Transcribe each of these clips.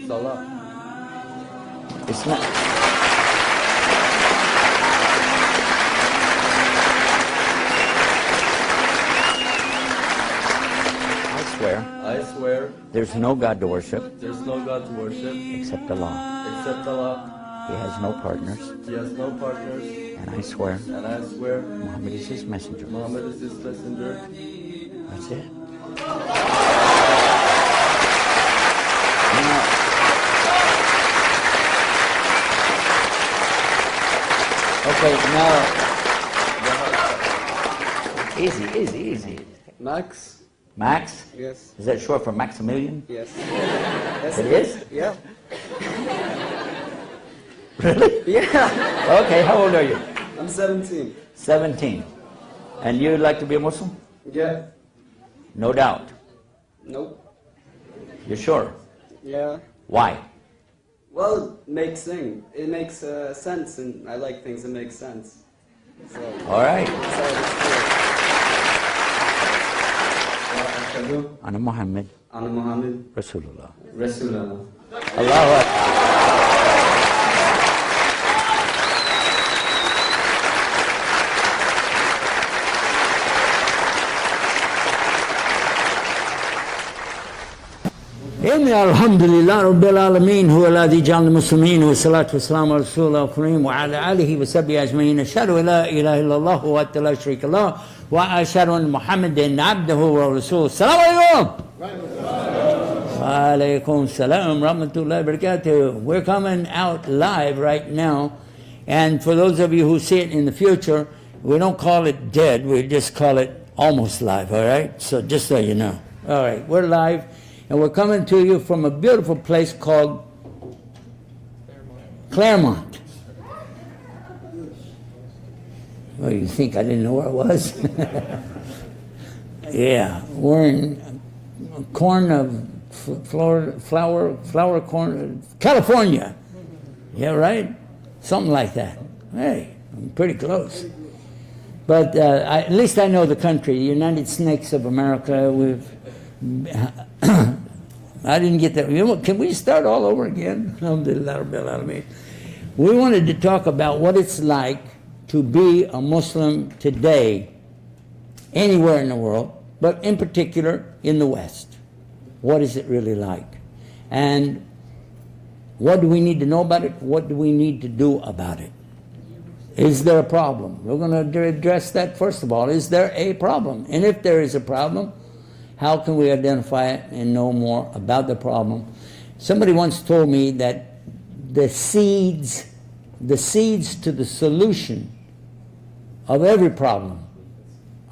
Salah. It's not. I swear There's no God to worship there's no God to worship except Allah. except Allah. He has no partners. He has no partners. And I swear Muhammad is his messenger. Muhammad is his messenger. That's it. Okay, now. Easy. Max? Max? Yes. Is that short for Maximilian? Yes. It is? Yeah. Really? Yeah. Okay, how old are you? I'm 17. 17. And you'd like to be a Muslim? Yeah. No doubt. Nope. You're sure? Yeah. Why? Well, it makes sense, and I like things that make sense. So, All right. Ana Muhammad Ana Muhammad Rasulullah. Rasulullah. Allahu Akbar. إن الحمد لله رب العالمين هو الذي جعل المسلمين والصلاة والسلام على رسول الله الكريم وعلى آله وصحبه أجمعين أشهد أن لا إله إلا الله وحده لا شريك له وأشهد أن محمدا عبده ورسوله. السلام عليكم. وعليكم السلام ورحمة الله وبركاته. We're coming out live right now, and for those of you who see it in the future, we don't call it dead, we just call it almost live, all right? So just so you know. All right, we're live. And we're coming to you from a beautiful place called Claremont. Oh, you think I didn't know where it was? Yeah, we're in corn of flower corn, California. Yeah, right? Something like that. Hey, I'm pretty close. But at least I know the country, the United Snakes of America. I didn't get that. Can we start all over again? We wanted to talk about what it's like to be a Muslim today, anywhere in the world, but in particular in the West. What is it really like? And what do we need to know about it? What do we need to do about it? Is there a problem? We're going to address that first of all. Is there a problem? And if there is a problem, how can we identify it and know more about the problem? Somebody once told me that the seeds to the solution of every problem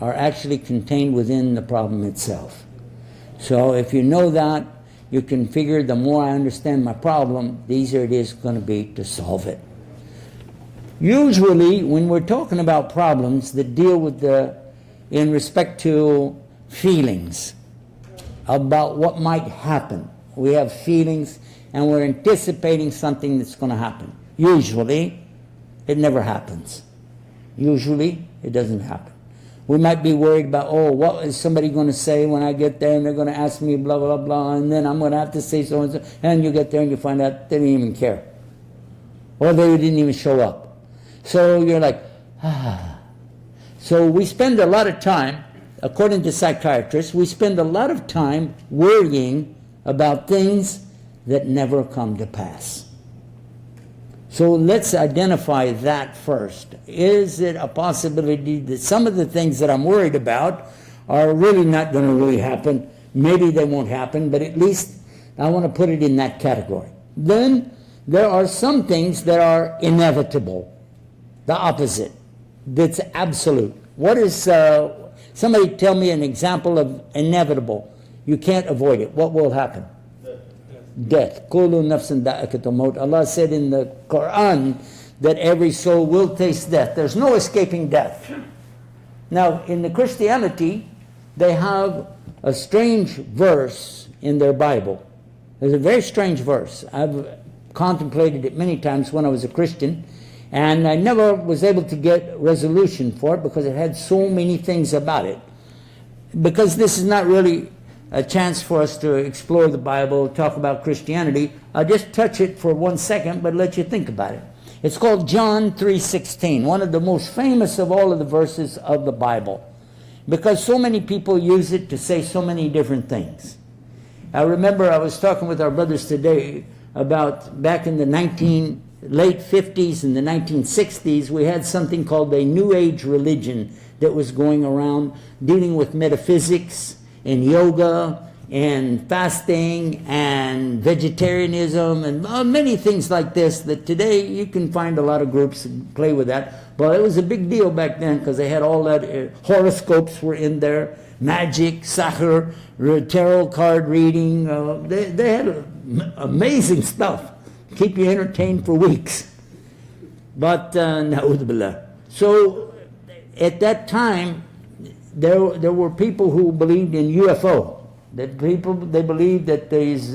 are actually contained within the problem itself. So if you know that, you can figure the more I understand my problem, the easier it is going to be to solve it. Usually, when we're talking about problems that deal with in respect to feelings, about what might happen. We have feelings and we're anticipating something that's going to happen. Usually, it never happens. Usually, it doesn't happen. We might be worried about, what is somebody going to say when I get there, and they're going to ask me blah, blah, blah, and then I'm going to have to say so and so, and you get there and you find out they didn't even care. Or they didn't even show up. So you're like, So we spend a lot of time, according to psychiatrists, we spend a lot of time worrying about things that never come to pass. So let's identify that first. Is it a possibility that some of the things that I'm worried about are really not going to really happen? Maybe they won't happen, but at least I want to put it in that category. Then there are some things that are inevitable, the opposite, that's absolute. What is, somebody tell me an example of inevitable. You can't avoid it. What will happen? Death. Kullu nafsin da'ikatul maut. Allah said in the Quran that every soul will taste death. There's no escaping death. Now, in the Christianity, they have a strange verse in their Bible. There's a very strange verse. I've contemplated it many times when I was a Christian, and I never was able to get resolution for it because it had so many things about it. Because this is not really a chance for us to explore the Bible, talk about Christianity. I'll just touch it for 1 second, but let you think about it. It's called John 3:16, one of the most famous of all of the verses of the Bible, because so many people use it to say so many different things. I remember I was talking with our brothers today about back in the late 50s and the 1960s, we had something called a New Age religion that was going around dealing with metaphysics and yoga and fasting and vegetarianism and many things like this, that today you can find a lot of groups that play with that. But it was a big deal back then because they had all that, horoscopes were in there, magic, sahur, tarot card reading. They had amazing stuff. Keep you entertained for weeks. But, na'udhu billah. So, at that time, there were people who believed in UFO. They believed that these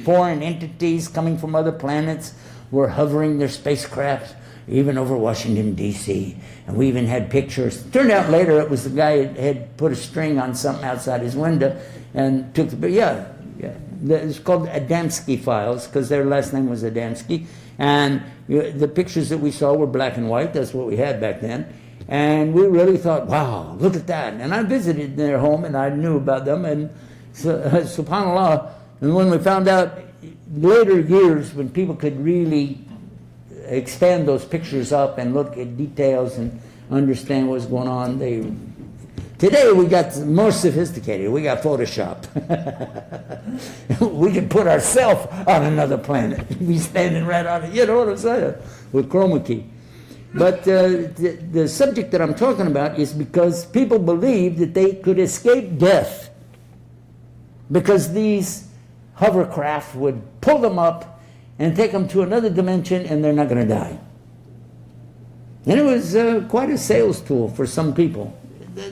foreign entities coming from other planets were hovering their spacecraft even over Washington, D.C. And we even had pictures. Turned out later it was the guy who had put a string on something outside his window and took the... Yeah. It's called Adamski files because their last name was Adamski. And the pictures that we saw were black and white. That's what we had back then. And we really thought, wow, look at that. And I visited their home and I knew about them. And subhanAllah, and when we found out later years when people could really expand those pictures up and look at details and understand what was going on, today we got more sophisticated. We got Photoshop. We can put ourselves on another planet. Be standing right on it, you know what I'm saying, with chroma key. But the subject that I'm talking about is because people believe that they could escape death because these hovercraft would pull them up and take them to another dimension and they're not going to die. And it was quite a sales tool for some people.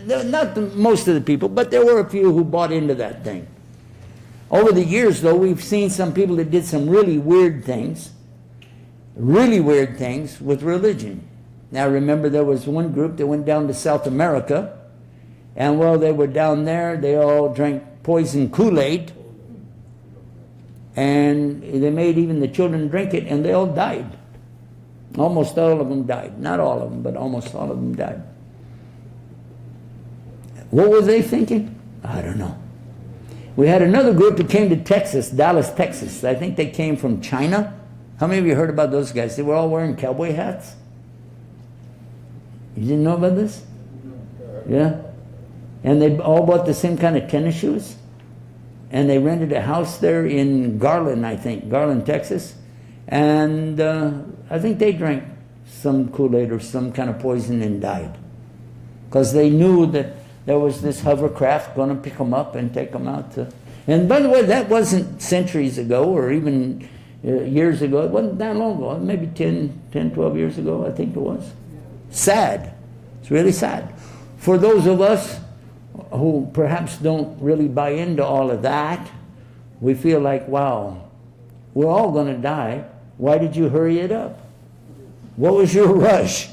Not most of the people, but there were a few who bought into that thing. Over the years, though, we've seen some people that did some really weird things with religion. Now, remember, there was one group that went down to South America, and while they were down there, they all drank poison Kool-Aid, and they made even the children drink it, and they all died. Almost all of them died. Not all of them, but almost all of them died. What were they thinking? I don't know. We had another group that came to Texas, Dallas, Texas. I think they came from China. How many of you heard about those guys? They were all wearing cowboy hats. You didn't know about this? Yeah? And they all bought the same kind of tennis shoes. And they rented a house there in Garland, I think, Garland, Texas. And I think they drank some Kool-Aid or some kind of poison and died. Because they knew that there was this hovercraft going to pick them up and take them out to... And by the way, that wasn't centuries ago or even years ago. It wasn't that long ago. Maybe 10, 12 years ago, I think it was. Sad. It's really sad. For those of us who perhaps don't really buy into all of that, we feel like, wow, we're all going to die. Why did you hurry it up? What was your rush?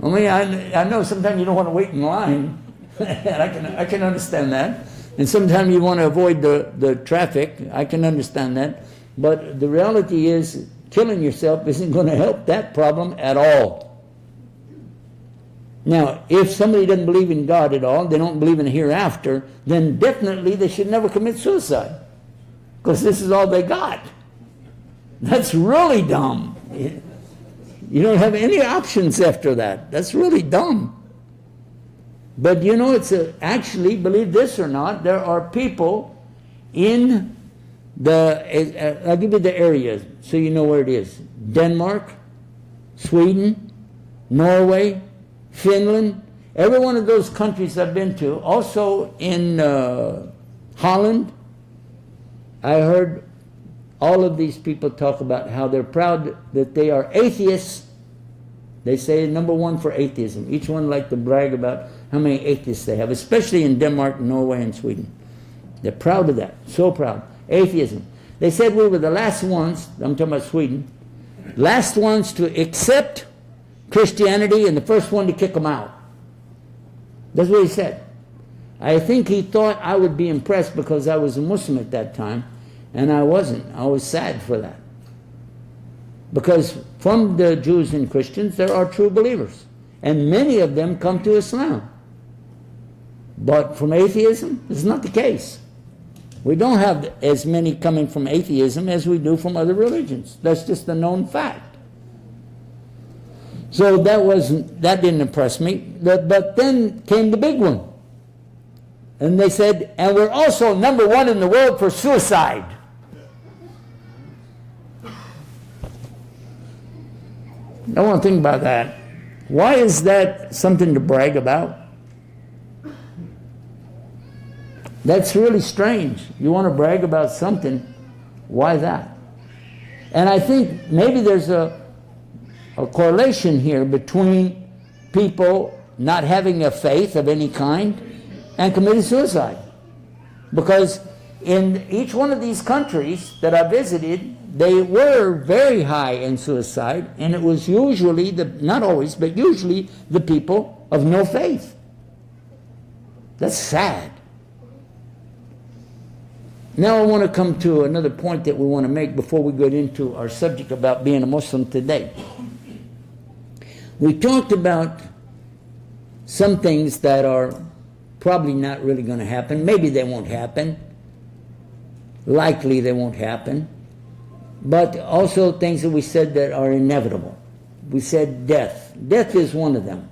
I mean, I know sometimes you don't want to wait in line, and I can understand that. And sometimes you want to avoid the traffic. I can understand that. But the reality is, killing yourself isn't going to help that problem at all. Now, if somebody doesn't believe in God at all, they don't believe in the hereafter, then definitely they should never commit suicide. Because this is all they got. That's really dumb. You don't have any options after that. That's really dumb. But you know, actually, believe this or not, there are people in I'll give you the areas so you know where it is. Denmark, Sweden, Norway, Finland, every one of those countries I've been to. Also in Holland, I heard all of these people talk about how they're proud that they are atheists. They say number one for atheism. Each one like to brag about how many atheists they have, especially in Denmark, Norway, and Sweden. They're proud of that, so proud. Atheism. They said we were the last ones, I'm talking about Sweden, last ones to accept Christianity and the first one to kick them out. That's what he said. I think he thought I would be impressed because I was a Muslim at that time, and I wasn't. I was sad for that. Because from the Jews and Christians, there are true believers, and many of them come to Islam. But from atheism, this is not the case. We don't have as many coming from atheism as we do from other religions. That's just a known fact. So that didn't impress me. But then came the big one. And they said, and we're also number one in the world for suicide. I want to think about that. Why is that something to brag about? That's really strange. You want to brag about something, why that? And I think maybe there's a correlation here between people not having a faith of any kind and committing suicide. Because in each one of these countries that I visited, they were very high in suicide, and it was usually, not always, but usually the people of no faith. That's sad. Now I want to come to another point that we want to make before we get into our subject about being a Muslim today. We talked about some things that are probably not really going to happen. Maybe they won't happen. Likely they won't happen. But also things that we said that are inevitable. We said death. Death is one of them.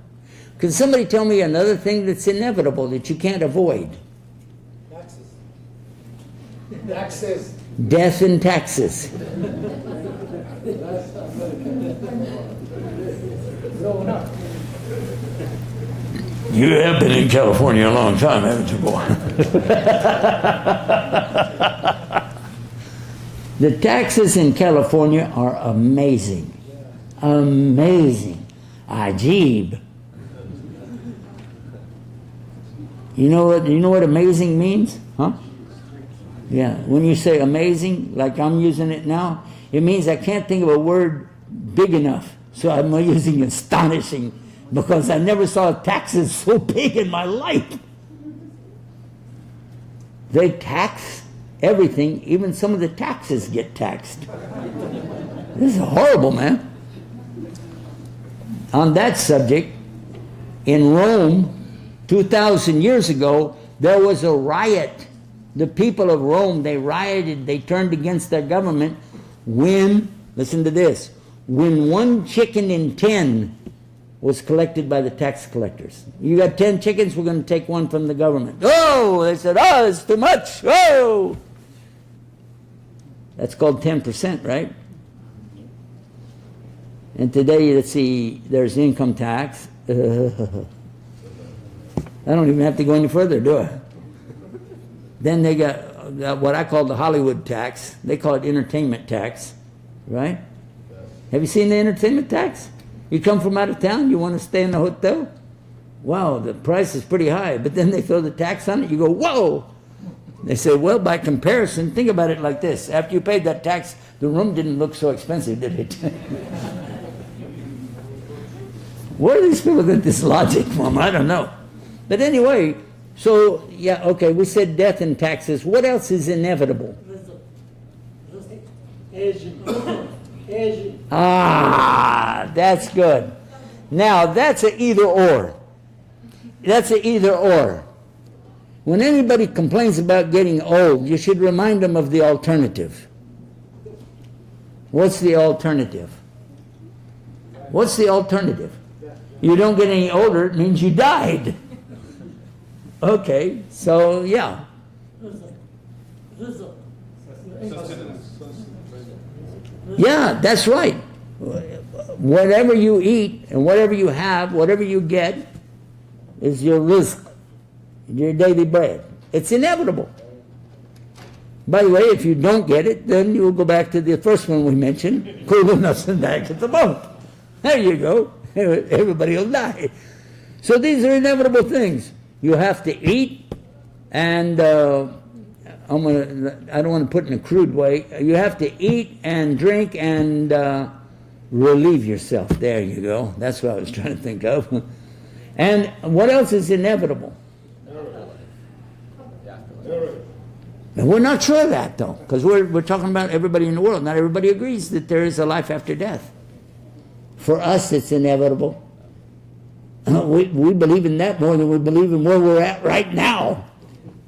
Can somebody tell me another thing that's inevitable that you can't avoid? Taxes. Death and taxes. You have been in California a long time, haven't you, boy? The taxes in California are amazing. Amazing. Ajib. You know what amazing means? Huh? Yeah, when you say amazing, like I'm using it now, it means I can't think of a word big enough. So I'm using astonishing, because I never saw taxes so big in my life. They tax everything, even some of the taxes get taxed. This is horrible, man. On that subject, in Rome, 2,000 years ago, there was a riot. The people of Rome, they rioted, they turned against their government when, listen to this, when 1 chicken in 10 was collected by the tax collectors. You got 10 chickens, we're going to take one from the government. Oh, they said, oh, it's too much. Oh! That's called 10%, right? And today, let's see, there's income tax. I don't even have to go any further, do I? Then they got what I call the Hollywood tax. They call it entertainment tax, right? Have you seen the entertainment tax? You come from out of town, you want to stay in a hotel? Wow, the price is pretty high. But then they throw the tax on it, you go, whoa! They say, well, by comparison, think about it like this. After you paid that tax, the room didn't look so expensive, did it? Where do these people get this logic from? I don't know. But anyway, so, yeah, okay, we said death and taxes. What else is inevitable? Ah, that's good. Now, that's an either or. That's an either or. When anybody complains about getting old, you should remind them of the alternative. What's the alternative? What's the alternative? You don't get any older, it means you died. Okay, so yeah. Yeah, that's right. Whatever you eat and whatever you have, whatever you get, is your rizq, your daily bread. It's inevitable. By the way, if you don't get it, then you will go back to the first one we mentioned, kullu nafsin dha'iqatul maut. There you go. Everybody will die. So these are inevitable things. You have to eat, and I don't want to put it in a crude way. You have to eat and drink and relieve yourself. There you go. That's what I was trying to think of. And what else is inevitable? And we're not sure of that, though, because we're talking about everybody in the world. Not everybody agrees that there is a life after death. For us, it's inevitable. We believe in that more than we believe in where we're at right now.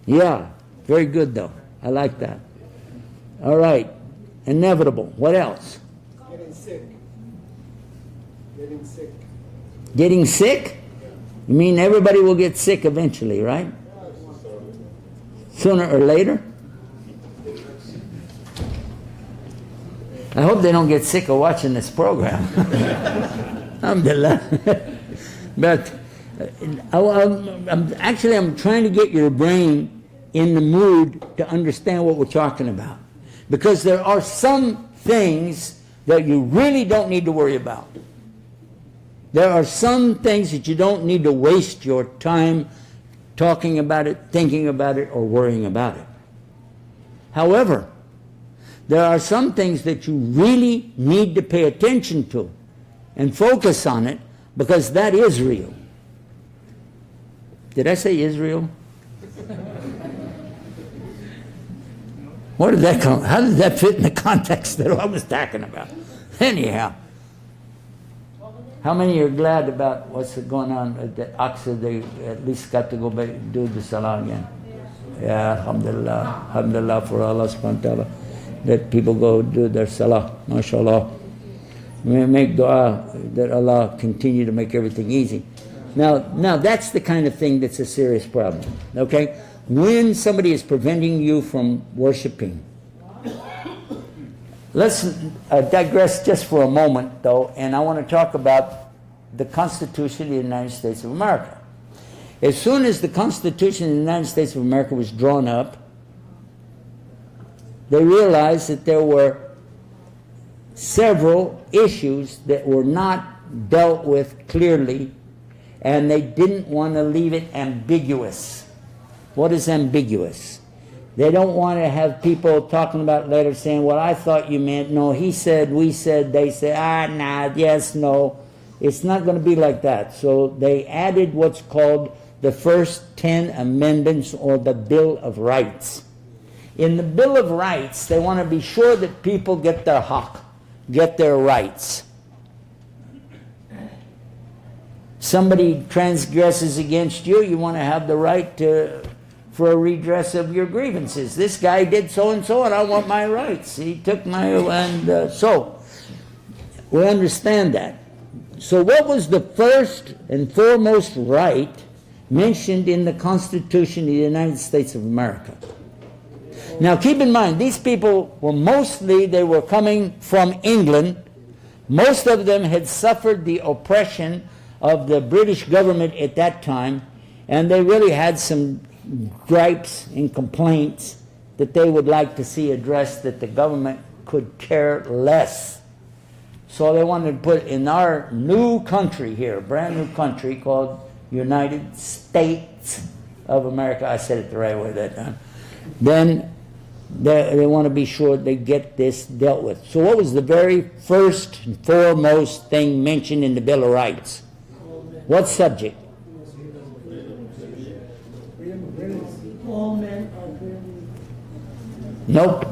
Yeah, very good, though. I like that. All right, inevitable. What else? Getting sick. Getting sick. Getting sick? You mean everybody will get sick eventually, right? Sooner or later? I hope they don't get sick of watching this program. Alhamdulillah. But I'm trying to get your brain in the mood to understand what we're talking about. Because there are some things that you really don't need to worry about. There are some things that you don't need to waste your time talking about it, thinking about it, or worrying about it. However, there are some things that you really need to pay attention to and focus on it, because that is real. Did I say Israel? Where did that come? How did that fit in the context that I was talking about? Anyhow, how many are glad about what's going on at the Aqsa? They at least got to go back and do the Salah again. Yeah, alhamdulillah. Alhamdulillah for Allah subhanahu wa ta'ala. That people go do their Salah, mashallah. We make dua that Allah continue to make everything easy. Now that's the kind of thing that's a serious problem, okay? When somebody is preventing you from worshiping. Let's digress just for a moment, though, and I want to talk about the Constitution of the United States of America. As soon as the Constitution of the United States of America was drawn up, they realized that there were several issues that were not dealt with clearly, and they didn't want to leave it ambiguous. What is ambiguous? They don't want to have people talking about later saying, well, I thought you meant, no, he said, we said, they said, nah, yes, no. It's not going to be like that. So they added what's called the first 10 amendments, or the Bill of Rights. In the Bill of Rights, they want to be sure that people get their haqq, get their rights. Somebody transgresses against you, you want to have the right for a redress of your grievances. This guy did so-and-so, and I want my rights. He took my... so, we understand that. So what was the first and foremost right mentioned in the Constitution of the United States of America? Now keep in mind, these people were they were coming from England. Most of them had suffered the oppression of the British government at that time, and they really had some gripes and complaints that they would like to see addressed that the government could care less. So they wanted to put in our new country here, a brand new country called United States of America. I said it the right way that time. Then they want to be sure they get this dealt with. So what was the very first and foremost thing mentioned in the Bill of Rights? What subject? All men are created. Nope.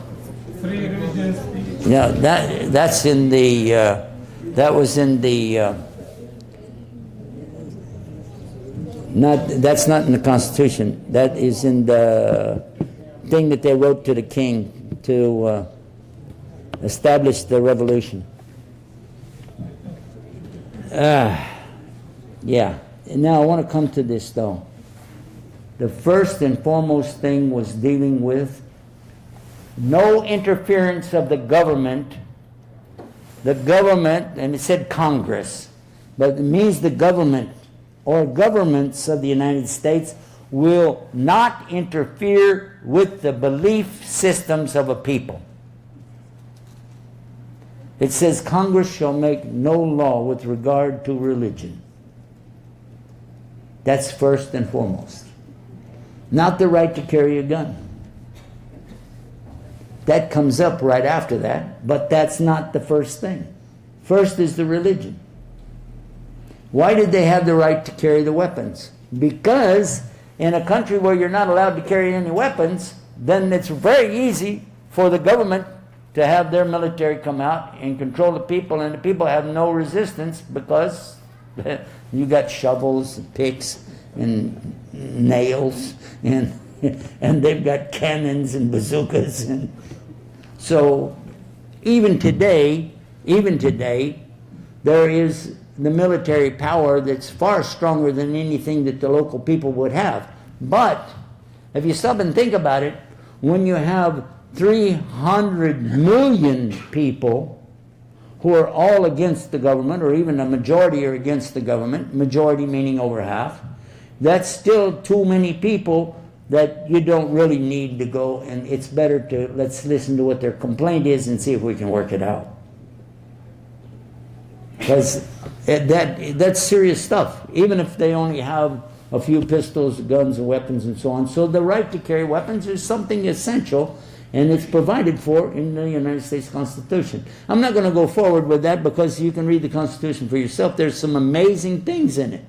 Three religions. Yeah, that's in the that was in the that's not in the Constitution. That is in the thing that they wrote to the king to establish the revolution. Yeah. Now I want to come to this though. The first and foremost thing was dealing with no interference of the government. The government, and it said Congress, but it means the government or governments of the United States will not interfere with the belief systems of a people. It says Congress shall make no law with regard to religion. That's first and foremost. Not the right to carry a gun. That comes up right after that, but that's not the first thing. First is the religion. Why did they have the right to carry the weapons? Because in a country where you're not allowed to carry any weapons, then it's very easy for the government to have their military come out and control the people, and the people have no resistance because you got shovels and picks and nails and they've got cannons and bazookas. And so even today, there is the military power that's far stronger than anything that the local people would have. But if you stop and think about it, when you have 300 million people who are all against the government, or even a majority are against the government, majority meaning over half, that's still too many people that you don't really need to go, and it's better to, let's listen to what their complaint is and see if we can work it out. Because that's serious stuff, even if they only have a few pistols, guns, and weapons, and so on. So the right to carry weapons is something essential, and it's provided for in the United States Constitution. I'm not going to go forward with that because you can read the Constitution for yourself. There's some amazing things in it.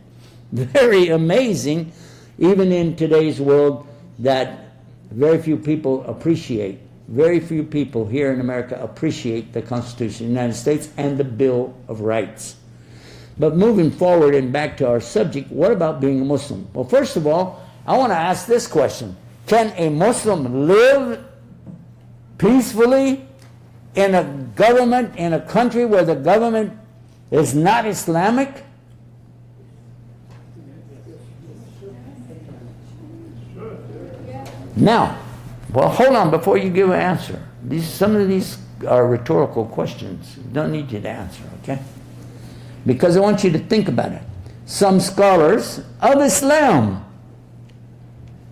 Very amazing, even in today's world, that very few people appreciate. Very few people here in America appreciate the Constitution of the United States and the Bill of Rights. But moving forward and back to our subject, what about being a Muslim? Well, first of all, I want to ask this question. Can a Muslim live peacefully in a government, in a country where the government is not Islamic? Now, well, hold on before you give an answer. Some of these are rhetorical questions. Don't need you to answer, okay? Because I want you to think about it. Some scholars of Islam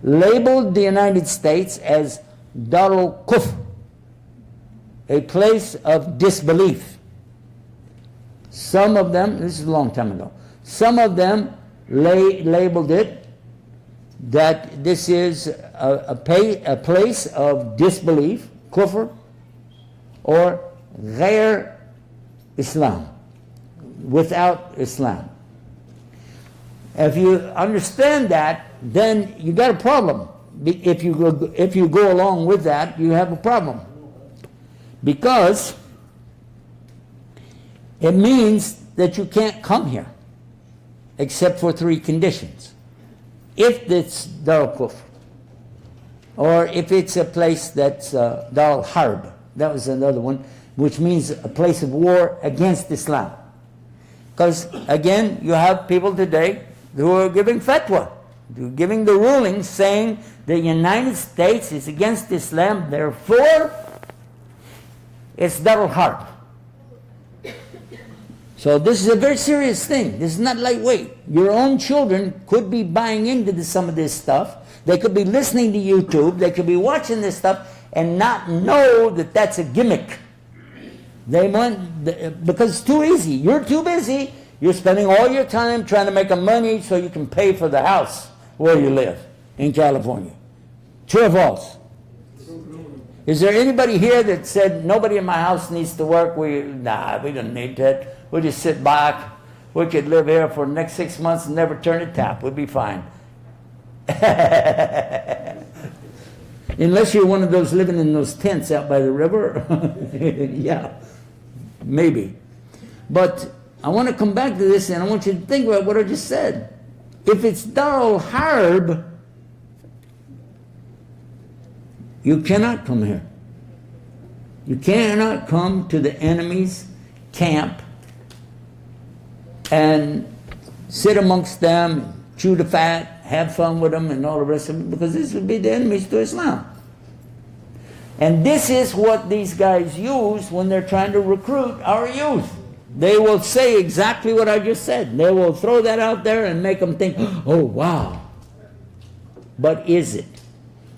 labeled the United States as Darul Kufr, a place of disbelief. Some of them, this is a long time ago, some of them labeled it that this is a place of disbelief, kufr, or ghair Islam, without Islam. If you understand that, then you got a problem. If you go along with that, you have a problem. Because it means that you can't come here except for 3 conditions. If it's Darul Kufr, or if it's a place that's Darul Harb, that was another one, which means a place of war against Islam. Because, again, you have people today who are giving fatwa, giving the ruling saying the United States is against Islam, therefore it's Darul Harb. So this is a very serious thing. This is not lightweight. Your own children could be buying into some of this stuff. They could be listening to YouTube. They could be watching this stuff and not know that that's a gimmick. They want, because it's too easy. You're too busy. You're spending all your time trying to make money so you can pay for the house where you live in California. True or false? Is there anybody here that said, nobody in my house needs to work? Nah, we don't need that. We'll just sit back. We could live here for the next 6 months and never turn a tap. We'll be fine. Unless you're one of those living in those tents out by the river. Yeah, maybe. But I want to come back to this, and I want you to think about what I just said. If it's Darul Harb, you cannot come here. You cannot come to the enemy's camp and sit amongst them, chew the fat, have fun with them, and all the rest of it, because this would be the enemies to Islam. And this is what these guys use when they're trying to recruit our youth. They will say exactly what I just said. They will throw that out there and make them think, oh, wow. But is it?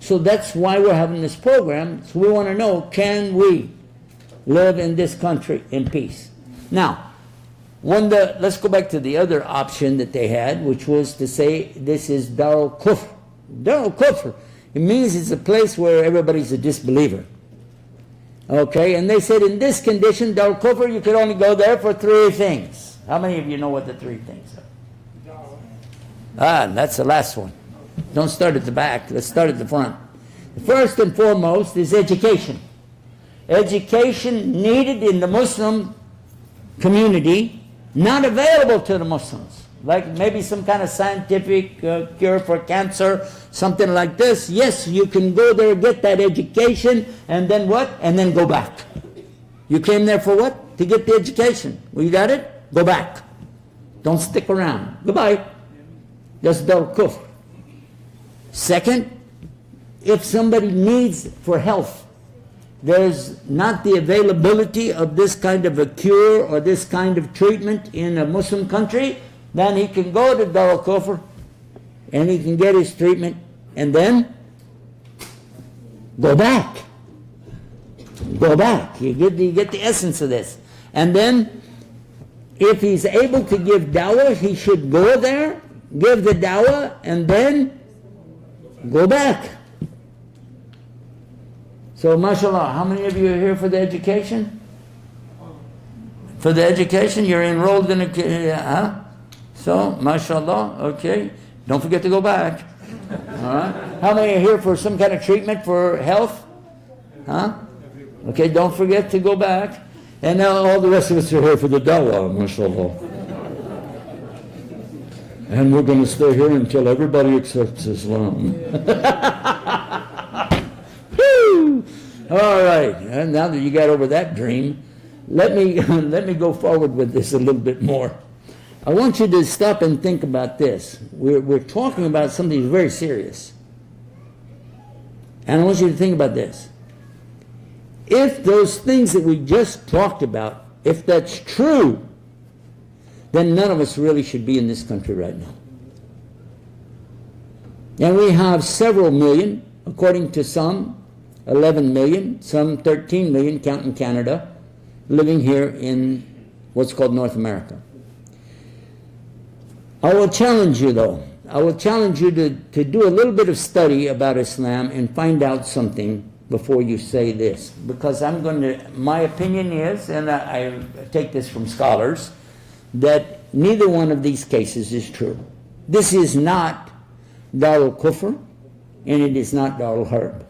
So that's why we're having this program. So we want to know, can we live in this country in peace? Now, let's go back to the other option that they had, which was to say this is Darul Kufr. Darul Kufr, it means it's a place where everybody's a disbeliever. Okay, and they said in this condition, Darul Kufr, you could only go there for 3 things. How many of you know what the 3 things are? That's the last one. Don't start at the back, let's start at the front. First and foremost is education. Education needed in the Muslim community, not available to the Muslims. Like maybe some kind of scientific cure for cancer, something like this. Yes, you can go there, get that education, and then what? And then go back. You came there for what? To get the education. Well, you got it? Go back. Don't stick around. Goodbye. That's Dar Kufr. Second, if somebody needs for health, there's not the availability of this kind of a cure or this kind of treatment in a Muslim country, then he can go to Dar al-Kufr and he can get his treatment and then go back. Go back. You get the essence of this. And then if he's able to give dawah, he should go there, give the dawah, and then go back. So, mashallah, how many of you are here for the education? For the education, you're enrolled in a, huh? So, mashallah, okay. Don't forget to go back. All right. How many are here for some kind of treatment for health? Huh? Okay, don't forget to go back. And now all the rest of us are here for the dawah, mashallah. And we're going to stay here until everybody accepts Islam. All right, and now that you got over that dream, let me go forward with this a little bit more. I want you to stop and think about this. We're talking about something very serious. And I want you to think about this. If those things that we just talked about, if that's true, then none of us really should be in this country right now. And we have several million, according to some, 11 million, some 13 million, counting Canada, living here in what's called North America. I will challenge you though. I will challenge you to do a little bit of study about Islam and find out something before you say this. Because my opinion is, and I take this from scholars, that neither one of these cases is true. This is not Dar al-Kufr and it is not Dar al-Harb.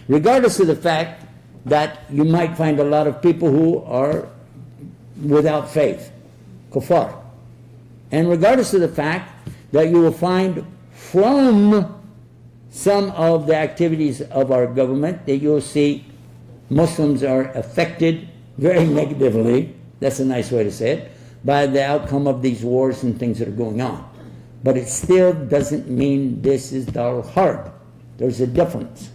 Regardless of the fact that you might find a lot of people who are without faith, kuffar. And regardless of the fact that you will find from some of the activities of our government that you'll see Muslims are affected very negatively, that's a nice way to say it, by the outcome of these wars and things that are going on. But it still doesn't mean this is Dar al-Harb. There's a difference.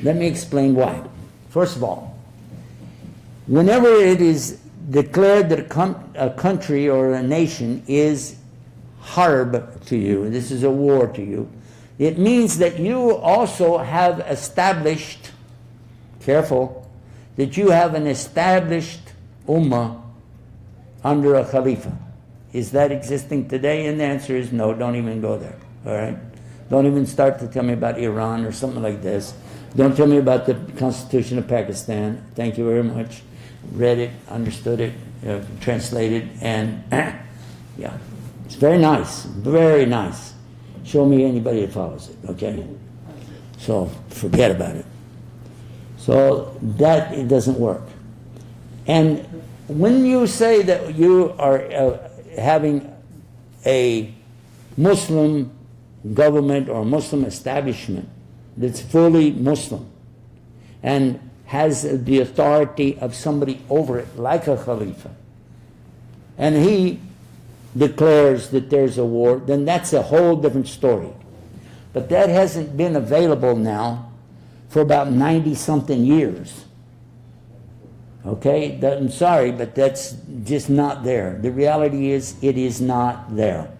Let me explain why. First of all, whenever it is declared that a country or a nation is harb to you, this is a war to you, it means that you also have established, careful, that you have an established ummah under a khalifa. Is that existing today? And the answer is no, don't even go there, all right? Don't even start to tell me about Iran or something like this. Don't tell me about the Constitution of Pakistan. Thank you very much. Read it, understood it, translated, and yeah. It's very nice, very nice. Show me anybody that follows it, okay? So forget about it. So that, it doesn't work. And when you say that you are having a Muslim government or Muslim establishment that's fully Muslim and has the authority of somebody over it, like a Khalifa, and he declares that there's a war, then that's a whole different story. But that hasn't been available now for about 90-something years. Okay? I'm sorry, but that's just not there. The reality is, it is not there.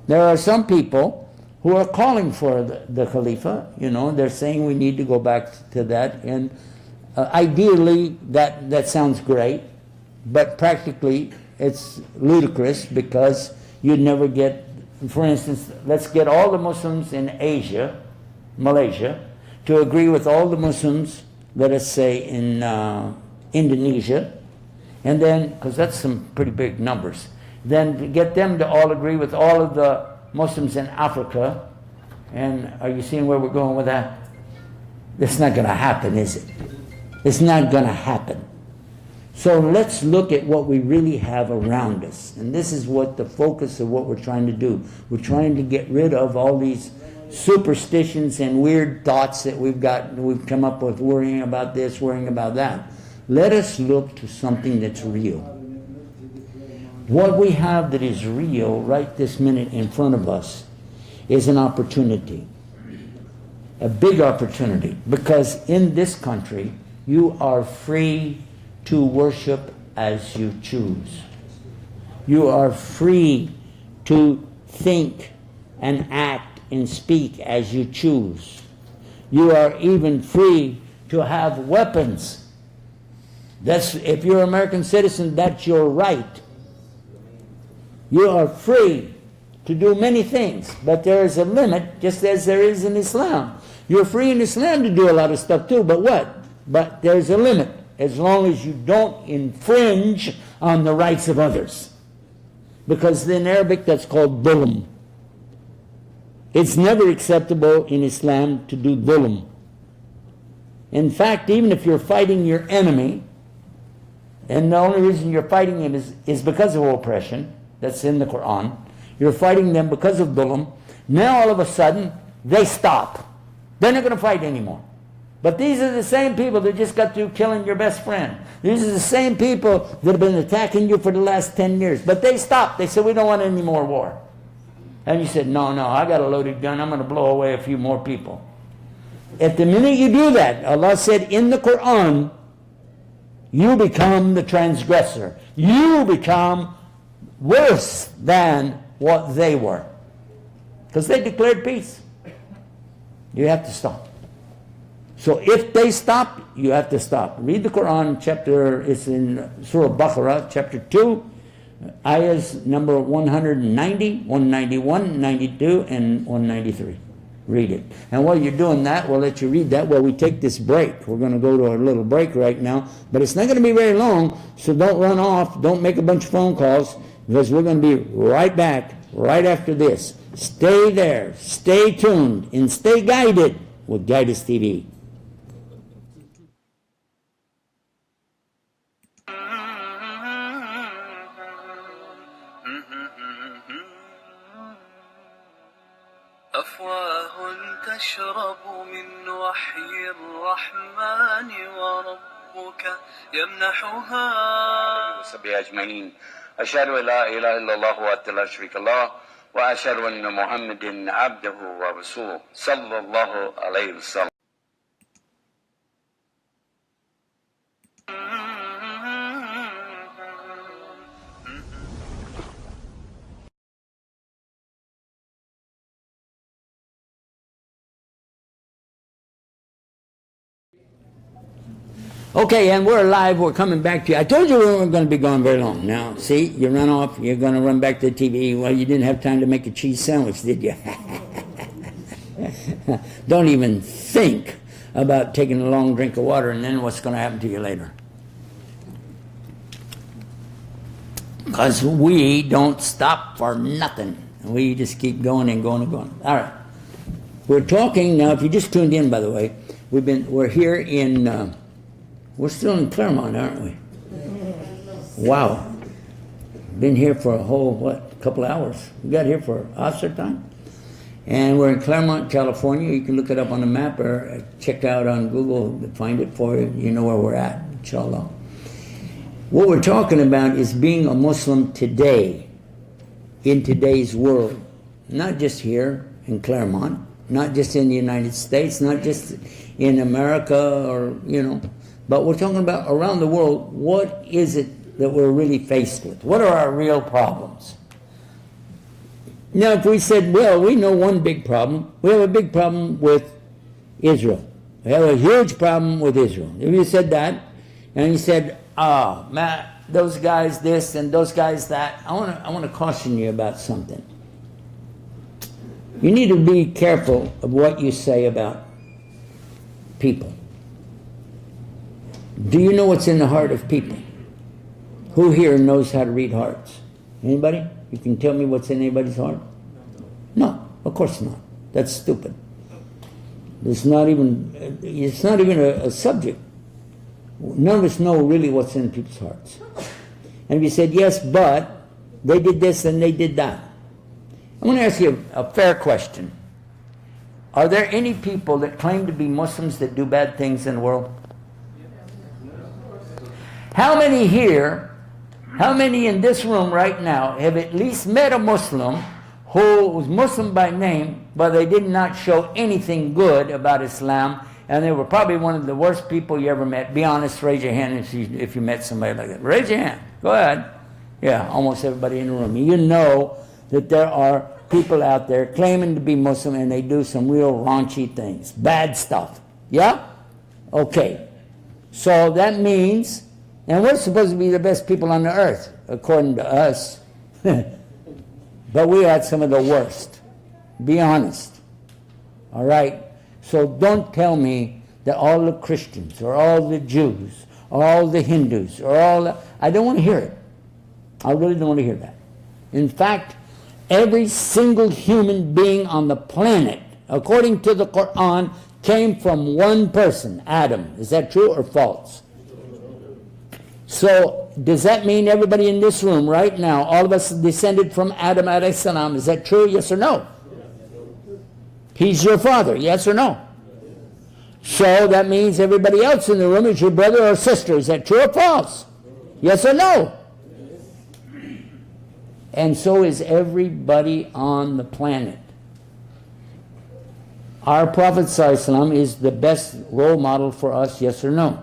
There are some people who are calling for the Khalifa, they're saying we need to go back to that, and ideally that sounds great, but practically it's ludicrous because you'd never get, for instance, let's get all the Muslims in Asia, Malaysia, to agree with all the Muslims, let us say in Indonesia, and then, because that's some pretty big numbers, then to get them to all agree with all of the Muslims in Africa. And are you seeing where we're going with that? It's not going to happen, is it? It's not going to happen. So let's look at what we really have around us. And this is what the focus of what we're trying to do. We're trying to get rid of all these superstitions and weird thoughts that we've come up with, worrying about this, worrying about that. Let us look to something that's real. What we have that is real right this minute in front of us is an opportunity. A big opportunity. Because in this country, you are free to worship as you choose. You are free to think and act and speak as you choose. You are even free to have weapons. If you're an American citizen, that's your right. You are free to do many things, but there is a limit, just as there is in Islam. You're free in Islam to do a lot of stuff too, but what? But there's a limit, as long as you don't infringe on the rights of others. Because in Arabic that's called dhulm. It's never acceptable in Islam to do dhulm. In fact, even if you're fighting your enemy, and the only reason you're fighting him is because of oppression, that's in the Quran, you're fighting them because of dhulm, now all of a sudden they stop. They're not going to fight anymore. But these are the same people that just got through killing your best friend. These are the same people that have been attacking you for the last 10 years. But they stopped. They said, we don't want any more war. And you said, no, I got a loaded gun. I'm going to blow away a few more people. At the minute you do that, Allah said in the Quran, you become the transgressor. You become worse than what they were. Because they declared peace. You have to stop. So if they stop, you have to stop. Read the Quran chapter, it's in Surah Baqarah, chapter 2, ayahs number 190, 191, 92, and 193. Read it. And while you're doing that, we'll let you read that while we take this break. We're going to go to a little break right now, but it's not going to be very long, so don't run off, don't make a bunch of phone calls, because we're going to be right back, right after this. Stay there, stay tuned, and stay guided with Guidance TV. أفواه تشرب من وحي الرحمن وربك يمنحها وصحبه أجمعين أشهد أن لا إله إلا الله وحده لا شريك له وأشهد أن محمدا عبده ورسوله صلى الله عليه وسلم. Okay, and we're live. We're coming back to you. I told you we weren't going to be gone very long. Now, see, you run off. You're going to run back to the TV. Well, you didn't have time to make a cheese sandwich, did you? Don't even think about taking a long drink of water and then what's going to happen to you later. Because we don't stop for nothing. We just keep going and going and going. All right. We're talking now. If you just tuned in, by the way, we're here in. We're still in Claremont, aren't we? Wow. Been here for a whole, couple hours. We got here for Oscar time. And we're in Claremont, California. You can look it up on the map or check out on Google to find it for you. You know where we're at, inshallah. What we're talking about is being a Muslim today, in today's world. Not just here in Claremont, not just in the United States, not just in America or, but we're talking about around the world. What is it that we're really faced with? What are our real problems? Now, if we said, well, we know one big problem. We have a big problem with Israel. We have a huge problem with Israel. If you said that, and you said, man, those guys this and those guys that, I want to caution you about something. You need to be careful of what you say about people. Do you know what's in the heart of people? Who here knows how to read hearts? Anybody? You can tell me what's in anybody's heart? No, of course not. That's stupid. It's not even a subject. None of us know really what's in people's hearts. And if you said, yes, but they did this and they did that. I'm going to ask you a fair question. Are there any people that claim to be Muslims that do bad things in the world? How many here, how many in this room right now have at least met a Muslim who was Muslim by name, but they did not show anything good about Islam, and they were probably one of the worst people you ever met? Be honest, raise your hand if you met somebody like that. Raise your hand. Go ahead. Yeah, almost everybody in the room. You know that there are people out there claiming to be Muslim and they do some real raunchy things, bad stuff. Yeah? Okay. So that means, and we're supposed to be the best people on the earth, according to us. But we had some of the worst. Be honest. All right? So don't tell me that all the Christians or all the Jews or all the Hindus or all the, I don't want to hear it. I really don't want to hear that. In fact, every single human being on the planet, according to the Quran, came from one person, Adam. Is that true or false? So, does that mean everybody in this room right now, all of us descended from Adam alayhi salam? Is that true, yes or no? He's your father, yes or no? So, that means everybody else in the room is your brother or sister. Is that true or false? Yes or no? And so is everybody on the planet. Our Prophet ﷺ is the best role model for us, yes or no?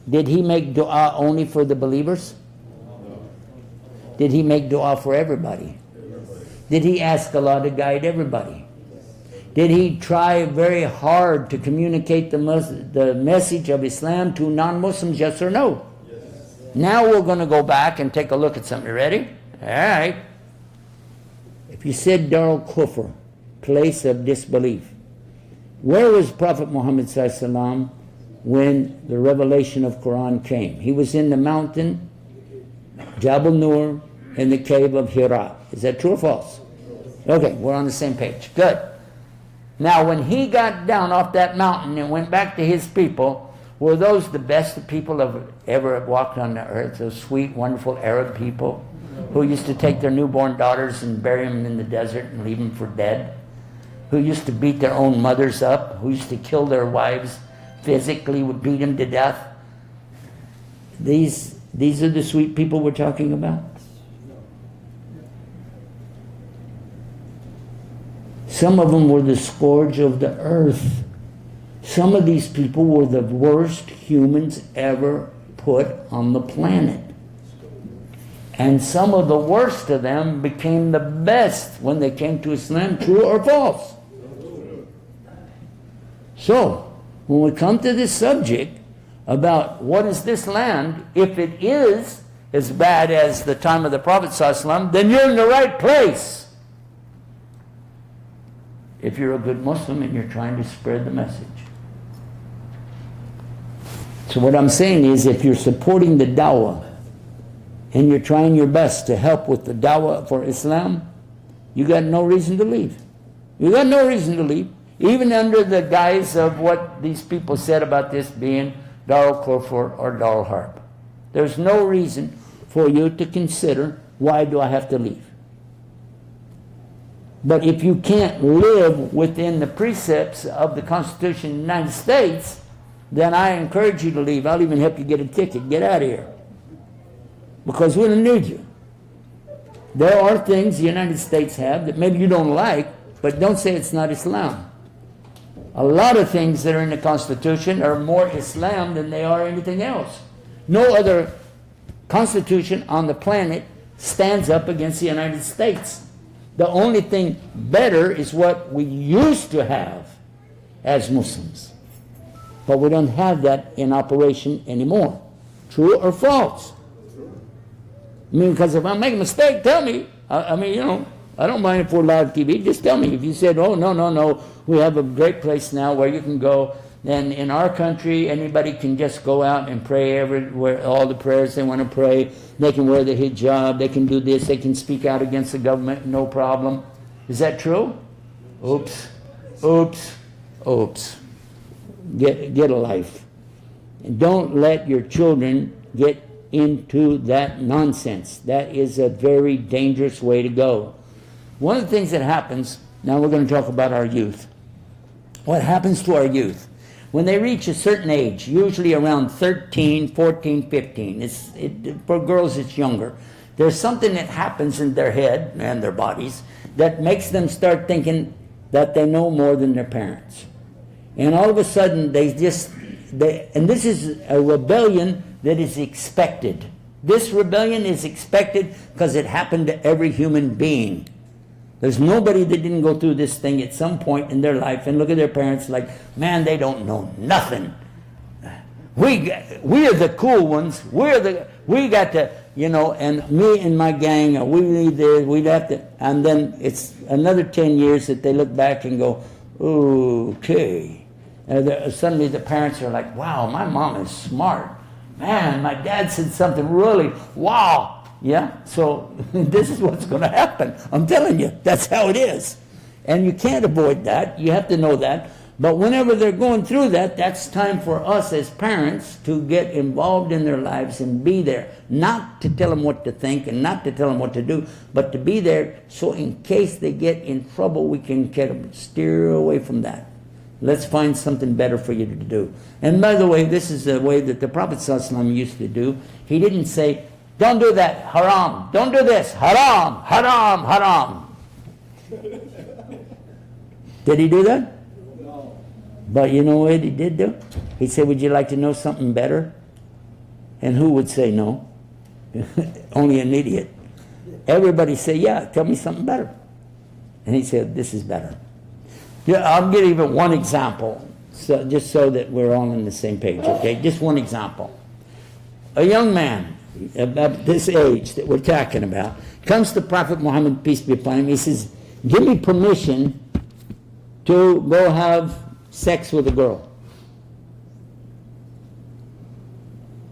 Did he make dua only for the believers? Did he make dua for everybody? Did he ask Allah to guide everybody? Did he try very hard to communicate the message of Islam to non-Muslims, yes or no? Now we're going to go back and take a look at something. You ready? All right. If you said Darul Kufr, place of disbelief, where was Prophet Muhammad ﷺ when the revelation of Quran came? He was in the mountain, Jabal Nur, in the cave of Hira. Is that true or false? Okay, we're on the same page. Good. Now, when he got down off that mountain and went back to his people, were those the best people ever walked on the earth? Those sweet, wonderful Arab people who used to take their newborn daughters and bury them in the desert and leave them for dead? Who used to beat their own mothers up? Who used to kill their wives physically, would beat them to death? These are the sweet people we're talking about? Some of them were the scourge of the earth. Some of these people were the worst humans ever put on the planet. And some of the worst of them became the best when they came to Islam. True or false? So, when we come to this subject about what is this land, if it is as bad as the time of the Prophet ﷺ, then you're in the right place. If you're a good Muslim and you're trying to spread the message. So what I'm saying is, if you're supporting the dawah and you're trying your best to help with the dawah for Islam, you got no reason to leave. You got no reason to leave. Even under the guise of what these people said about this being Darul Kufr or Darul Harb. There's no reason for you to consider, why do I have to leave? But if you can't live within the precepts of the Constitution of the United States, then I encourage you to leave. I'll even help you get a ticket. Get out of here. Because we don't need you. There are things the United States have that maybe you don't like, but don't say it's not Islam. A lot of things that are in the Constitution are more Islam than they are anything else. No other constitution on the planet stands up against the United States. The only thing better is what we used to have as Muslims. But we don't have that in operation anymore. True or false? I mean, because if I make a mistake, tell me. I mean, you know, I don't mind if we're live TV. Just tell me. If you said, oh, no, we have a great place now where you can go. Then in our country, anybody can just go out and pray everywhere, all the prayers they want to pray. They can wear the hijab. They can do this. They can speak out against the government, no problem. Is that true? Oops. oops, get a life. And don't let your children get into that nonsense. That is a very dangerous way to go. One of the things that happens, now we're going to talk about our youth. What happens to our youth? When they reach a certain age, usually around 13, 14, 15, for girls it's younger, there's something that happens in their head and their bodies that makes them start thinking that they know more than their parents. And all of a sudden, and this is a rebellion that is expected. This rebellion is expected because it happened to every human being. There's nobody that didn't go through this thing at some point in their life and look at their parents like, man, they don't know nothing. We are the cool ones. We got to, and me and my gang, we'd have to, and then it's another 10 years that they look back and go, okay. Suddenly the parents are like, wow, my mom is smart. Man, my dad said something really, wow. Yeah, so this is what's going to happen. I'm telling you, that's how it is. And you can't avoid that. You have to know that. But whenever they're going through that, that's time for us as parents to get involved in their lives and be there. Not to tell them what to think and not to tell them what to do, but to be there so in case they get in trouble, we can get them, steer away from that. Let's find something better for you to do. And by the way, this is the way that the Prophet ﷺ used to do. He didn't say, don't do that, haram. Don't do this, haram, haram, haram. Did he do that? No. But you know what he did do? He said, would you like to know something better? And who would say no? Only an idiot. Everybody say, yeah, tell me something better. And he said, this is better. Yeah, I'll give even one example, just so that we're all on the same page, okay? Just one example. A young man, about this age that we're talking about, comes to Prophet Muhammad, peace be upon him. He says, give me permission to go have sex with a girl.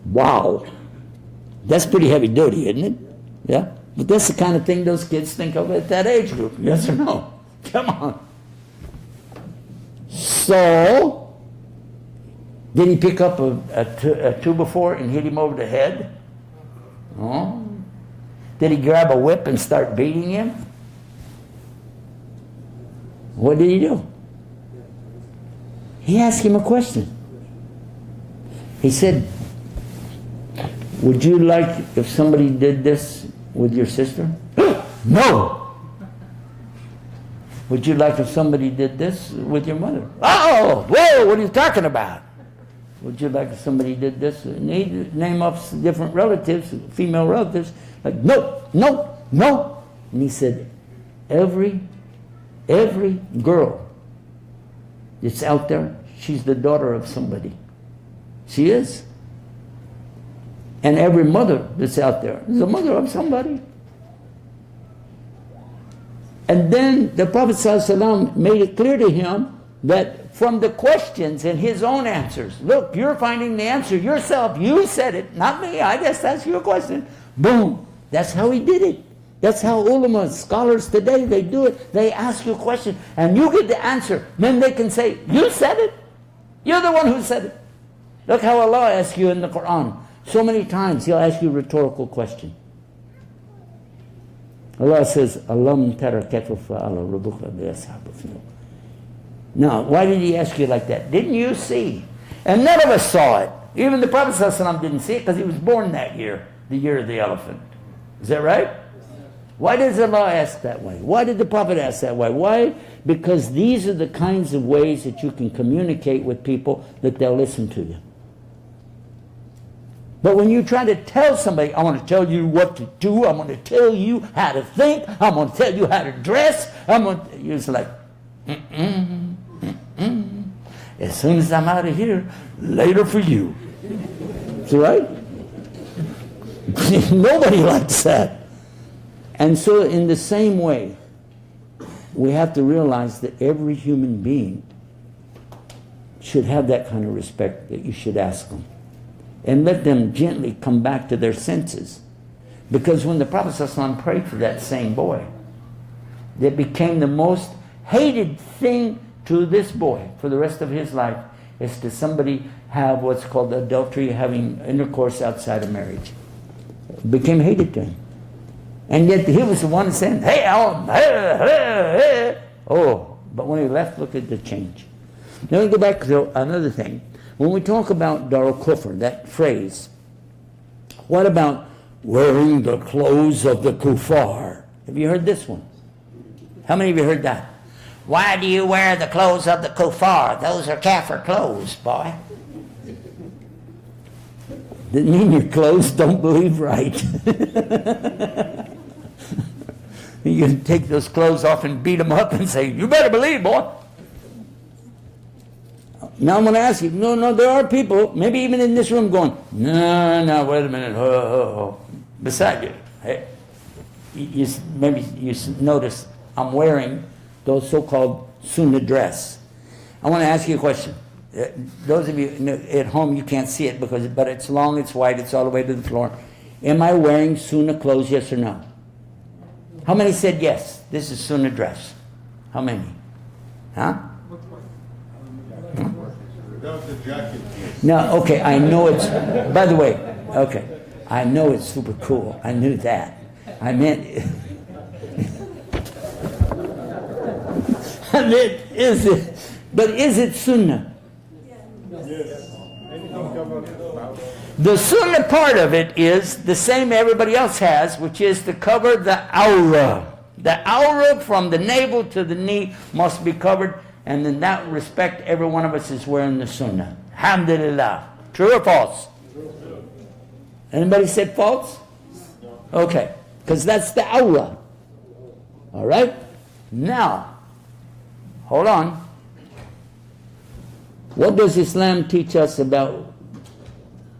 Wow. That's pretty heavy duty, isn't it? Yeah? But that's the kind of thing those kids think of at that age group. Yes or no? Come on. So, did he pick up a 2x4 and hit him over the head? Oh. Did he grab a whip and start beating him? What did he do? He asked him a question. He said, would you like if somebody did this with your sister? No! Would you like if somebody did this with your mother? Oh, whoa, what are you talking about? Would you like if somebody did this? And he name off different relatives, female relatives, like, no, no, no. And he said, every girl that's out there, she's the daughter of somebody. She is. And every mother that's out there is the mother of somebody. And then the Prophet ﷺ made it clear to him that from the questions and his own answers, look, you're finding the answer yourself. You said it, not me. I just asked you a question. Boom. That's how he did it. That's how ulama, scholars today, they do it. They ask you a question and you get the answer. Then they can say, you said it. You're the one who said it. Look how Allah asks you in the Quran. So many times He'll ask you a rhetorical question. Allah says, Alam tara kayfa fa'ala rabbuka bi ashabil fil. Now, why did He ask you like that? Didn't you see? And none of us saw it. Even the Prophet ﷺ didn't see it because he was born that year, the year of the elephant. Is that right? Why does Allah ask that way? Why did the Prophet ask that way? Why? Because these are the kinds of ways that you can communicate with people that they'll listen to you. But when you try to tell somebody, I want to tell you what to do, I'm going to tell you how to think, I'm going to tell you how to dress, you're just like, As soon as I'm out of here, later for you. That's right? Nobody likes that. And so in the same way, we have to realize that every human being should have that kind of respect that you should ask them. And let them gently come back to their senses. Because when the Prophet ﷺ prayed for that same boy, that became the most hated thing to this boy for the rest of his life is to somebody have what's called adultery, having intercourse outside of marriage. It became hated to him. And yet he was the one saying, hey, oh, but when he left, look at the change. Now we go back to another thing. When we talk about Darul Kufr, that phrase, what about wearing the clothes of the kuffar? Have you heard this one? How many of you heard that? Why do you wear the clothes of the kuffar? Those are kafir clothes, boy. Didn't mean your clothes don't believe right. You can take those clothes off and beat them up and say, you better believe, boy. Now I'm going to ask you, no, there are people, maybe even in this room going, no, wait a minute, beside you. Hey, maybe you notice I'm wearing those so-called sunnah dress. I want to ask you a question. Those of you at home, you can't see it, but it's long, it's white, it's all the way to the floor. Am I wearing sunnah clothes, yes or no? How many said yes? This is sunnah dress. How many? Huh? Without the jacket. No, okay, I know it's, by the way, okay, I know it's super cool. I knew that. I meant, is it sunnah? Yes. The sunnah part of it is the same everybody else has, which is to cover the awrah. The awrah from the navel to the knee must be covered, and in that respect, every one of us is wearing the sunnah. Alhamdulillah. True or false? Anybody said false? Okay, because that's the awrah. All right? Now, hold on. What does Islam teach us about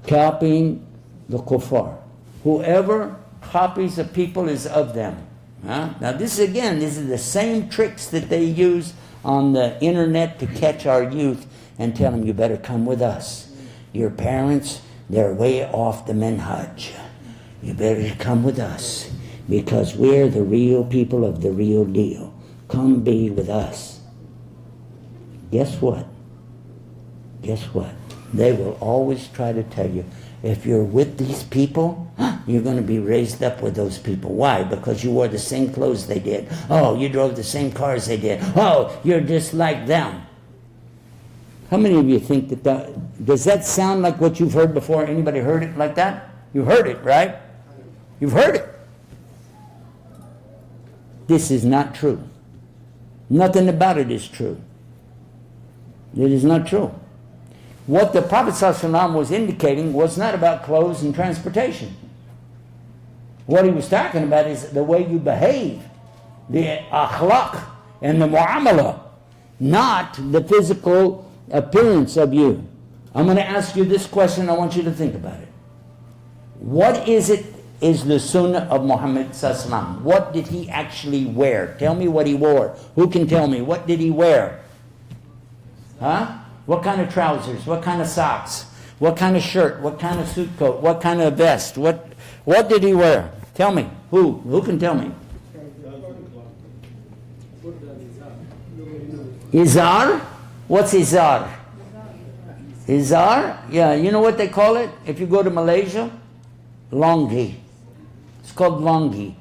copying the kuffar? Whoever copies the people is of them. Huh? Now this is the same tricks that they use on the internet to catch our youth and tell them, you better come with us. Your parents, they're way off the minhaj. You better come with us because we're the real people of the real deal. Come be with us. Guess what? Guess what? They will always try to tell you, if you're with these people, you're going to be raised up with those people. Why? Because you wore the same clothes they did. Oh, you drove the same cars they did. Oh, you're just like them. How many of you think that does that sound like what you've heard before? Anybody heard it like that? You heard it, right? You've heard it. This is not true. Nothing about it is true. It is not true. What the Prophet ﷺ was indicating was not about clothes and transportation. What he was talking about is the way you behave, the akhlaq and the mu'amala, not the physical appearance of you. I'm going to ask you this question. I want you to think about it. What is the sunnah of Muhammad ﷺ? What did he actually wear? Tell me what he wore. Who can tell me? What did he wear? Huh? What kind of trousers? What kind of socks? What kind of shirt? What kind of suit coat? What kind of vest? What did he wear? Tell me. Who can tell me? Izar? What's izar? Izar? Yeah, you know what they call it? If you go to Malaysia? Longi. It's called longi.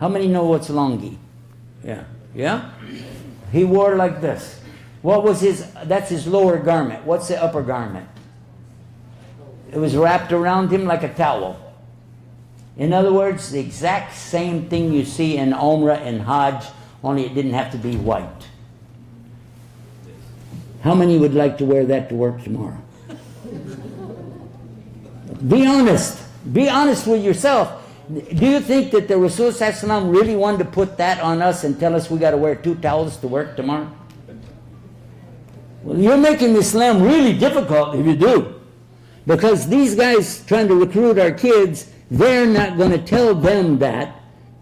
How many know what's longi? Yeah. Yeah? He wore like this. What was that's his lower garment. What's the upper garment? It was wrapped around him like a towel. In other words, the exact same thing you see in Umrah and Hajj, only it didn't have to be white. How many would like to wear that to work tomorrow? Be honest. Be honest with yourself. Do you think that the Rasul ﷺ really wanted to put that on us and tell us we got to wear 2 towels to work tomorrow? Well, you're making Islam really difficult if you do. Because these guys trying to recruit our kids, they're not going to tell them that.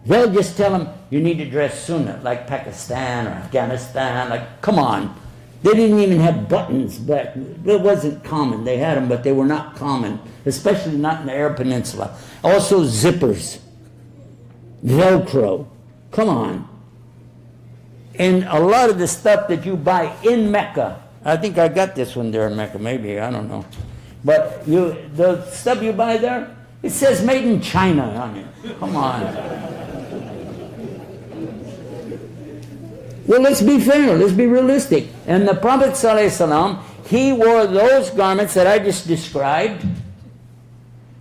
They'll just tell them, you need to dress sunnah, like Pakistan or Afghanistan. Like, come on. They didn't even have buttons back. It wasn't common. They had them, but they were not common, especially not in the Arab Peninsula. Also zippers. Velcro. Come on. And a lot of the stuff that you buy in Mecca, I think I got this one there in Mecca, maybe, I don't know. But the stuff you buy there, it says made in China on it. Come on. Well, let's be fair, let's be realistic. And the Prophet ﷺ, he wore those garments that I just described.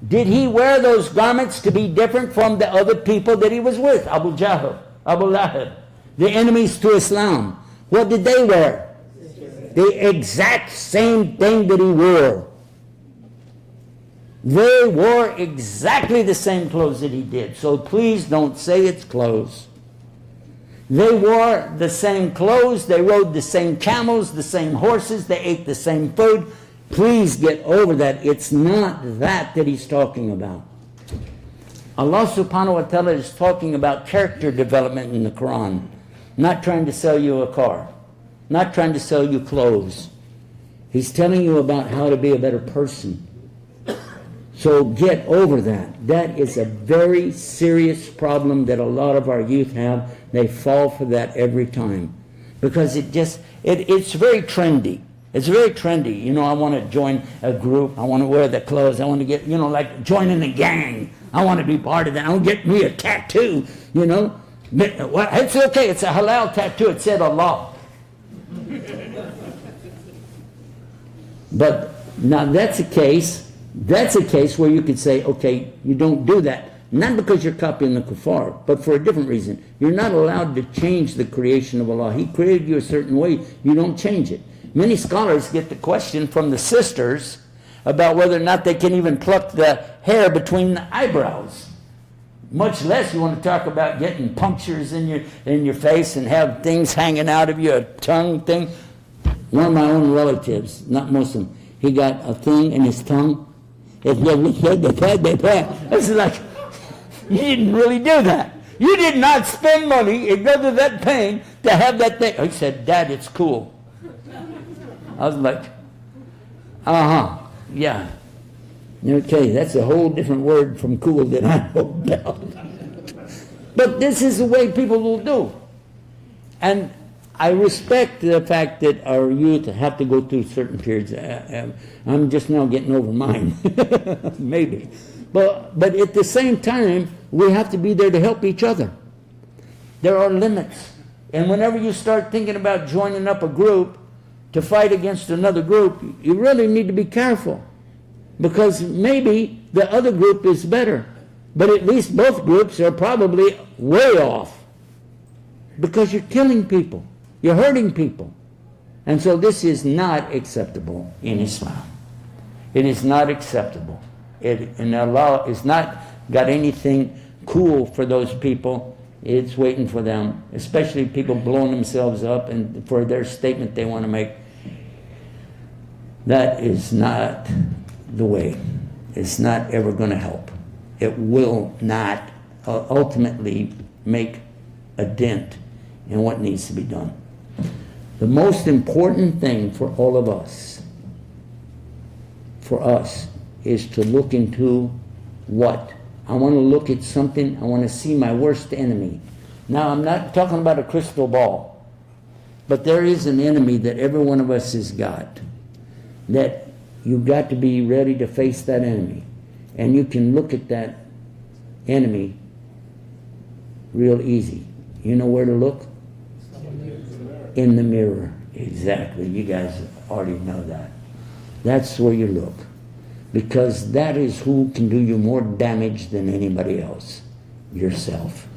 Did he wear those garments to be different from the other people that he was with? Abu Jahl, Abu Lahab, the enemies to Islam. What did they wear? The exact same thing that he wore. They wore exactly the same clothes that he did. So please don't say it's clothes. They wore the same clothes, they rode the same camels, the same horses, they ate the same food. Please get over that. It's not that he's talking about. Allah subhanahu wa ta'ala is talking about character development in the Quran. Not trying to sell you a car. Not trying to sell you clothes. He's telling you about how to be a better person. So get over that. That is a very serious problem that a lot of our youth have. They fall for that every time. Because it's very trendy. It's very trendy. You know, I want to join a group. I want to wear the clothes. I want to get, like joining a gang. I want to be part of that. I want to get me a tattoo, Well, it's okay. It's a halal tattoo. It said Allah. But now that's a case where you could say, okay, you don't do that. Not because you're copying the kuffar, but for a different reason. You're not allowed to change the creation of Allah. He created you a certain way. You don't change it. Many scholars get the question from the sisters about whether or not they can even pluck the hair between the eyebrows. Much less you want to talk about getting punctures in your face and have things hanging out of your tongue thing. One of my own relatives, not Muslim, he got a thing in his tongue. It's like, you didn't really do that. You did not spend money and go to that pain to have that thing. He said, Dad, it's cool. I was like, yeah. Okay, that's a whole different word from cool that I know about. But this is the way people will do. And I respect the fact that our youth have to go through certain periods. I'm just now getting over mine, maybe. But at the same time, we have to be there to help each other. There are limits. And whenever you start thinking about joining up a group to fight against another group, you really need to be careful. Because maybe the other group is better. But at least both groups are probably way off. Because you're killing people. You're hurting people. And so this is not acceptable in Islam. It is not acceptable. And Allah has not got anything cool for those people. It's waiting for them, especially people blowing themselves up and for their statement they want to make. That is not the way. It's not ever going to help. It will not ultimately make a dent in what needs to be done. The most important thing for all of us, is to look into what? I want to look at something, I want to see my worst enemy. Now, I'm not talking about a crystal ball, but there is an enemy that every one of us has got, that you've got to be ready to face that enemy. And you can look at that enemy real easy. You know where to look? In the mirror. Exactly. You guys already know that. That's where you look. Because that is who can do you more damage than anybody else. Yourself.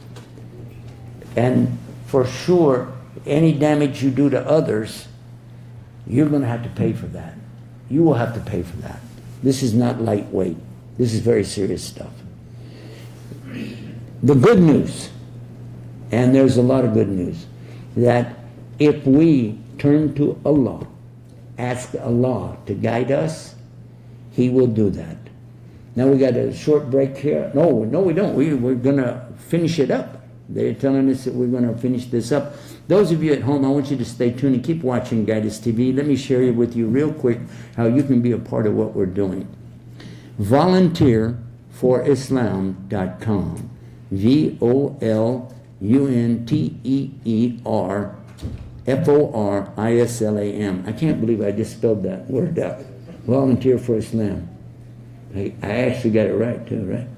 And for sure, any damage you do to others, you're going to have to pay for that. You will have to pay for that. This is not lightweight. This is very serious stuff. The good news, and there's a lot of good news, that if we turn to Allah, ask Allah to guide us, He will do that. Now we got a short break here. No, we don't. We're going to finish it up. They're telling us that we're going to finish this up. Those of you at home, I want you to stay tuned and keep watching Guidance TV. Let me share with you real quick how you can be a part of what we're doing. VolunteerForIslam.com. VolunteerFor FORISLAM. I can't believe I just spelled that word out. Volunteer for Islam. I actually got it right too, right?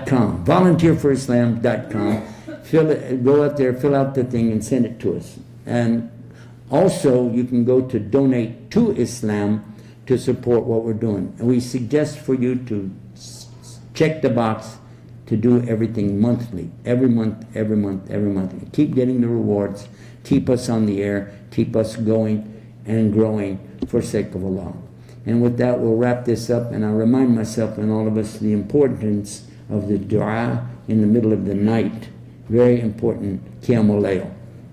.com. Volunteerforislam.com. Go out there, fill out the thing, and send it to us. And also, you can go to Donate to Islam to support what we're doing. And we suggest for you to check the box to do everything monthly, every month. Keep getting the rewards, keep us on the air, keep us going and growing for the sake of Allah. And with that, we'll wrap this up, and I'll remind myself and all of us the importance of the dua in the middle of the night. Very important, Qiyamul Layl.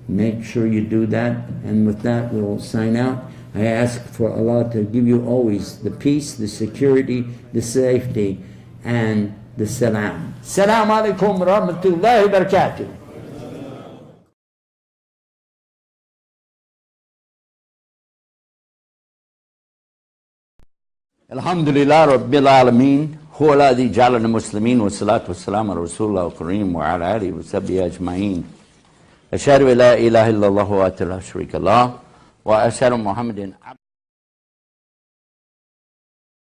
Make sure you do that, and with that, we'll sign out. I ask for Allah to give you always the peace, the security, the safety, and the salam. Assalamu alaikum wa rahmatullahi wa barakatuh. Alhamdulillah Rabbil Alameen. هو الذي جعلنا مسلمين والصلاة والسلام على رسول الله الكريم وعلى آله وصحبه أجمعين. أشهد أن لا إله إلا الله وحده لا شريك له وأشهد محمد